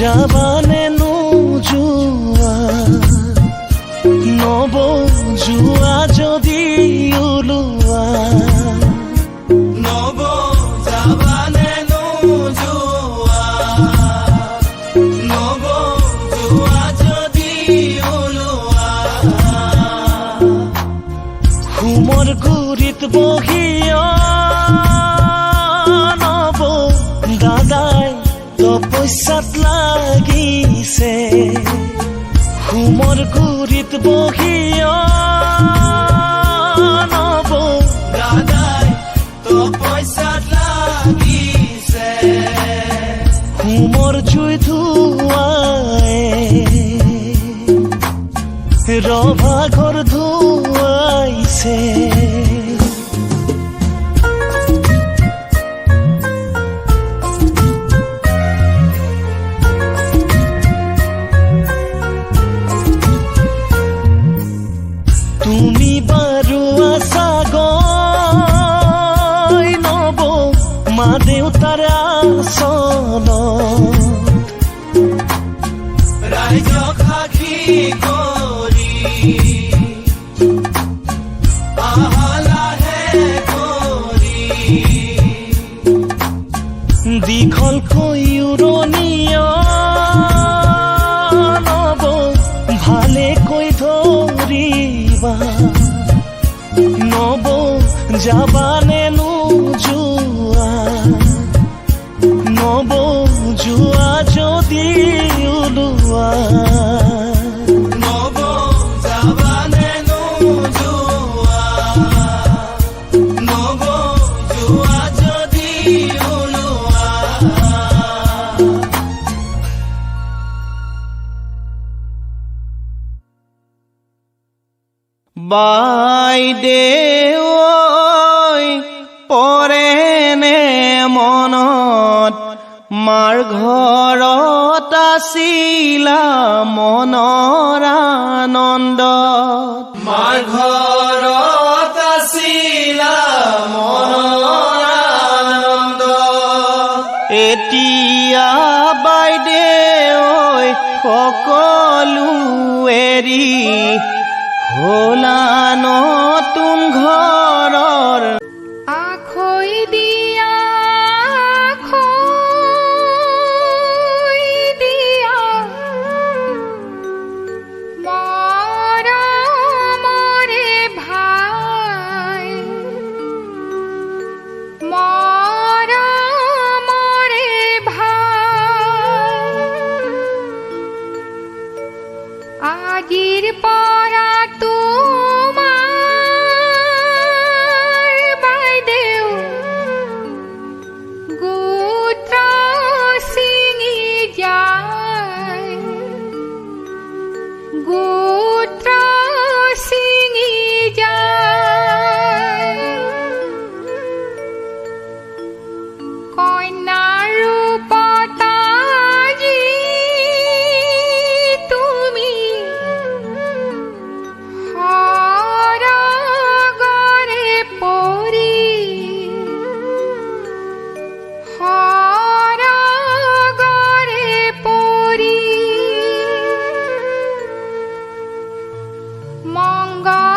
যাবানে নোযোৱা নবজোৱা যদি ওলোৱা যাবানে নোযোৱা নবজোৱা যদি ওলোৱা ঘুমৰ গুৰিত বহিয়া নব দাদাই তপস্যাত লাগিছে ঘুমৰ গুৰিত বহিয়া নব দাদাই তপস্যাত লাগিছে ঘুমৰ জুই ধুৱাই ৰভা ঘৰ ধুৱাইছে তুমি বাৰু আছা গৈ নব মা দেউতাৰ আচলত ৰাইজক সাক্ষী কৰি আহালাহে কৰি দীঘলকৈ উৰণীয়া নব ভালেকৈ ধৰিবা নব যাবানে নোযোৱা নবজোৱা যদি ওলোৱা নব যাবানে নোযোৱা নবজোৱা যদি ওলোৱা বাইদেউ পৰেনে মনত মাৰ ঘৰত আছিলা মনৰ আনন্দ মাৰ ঘৰত আছিলা মনৰ আনন্দ এতিয়া বাইদেউ সকলো এৰি হলা নতুন ঘৰৰ আখৈ দিয়া মৰমৰে ভাই মৰমৰে ভাই আজিৰ পৰা তোমাৰ বাইদেউ গোত্ৰ ছিঙি যায় গোত্ৰ ছিঙি যায় কন্যাৰ ৰূপত আজি তুমি সৰগৰে পৰি সৰগৰে পৰি মংগল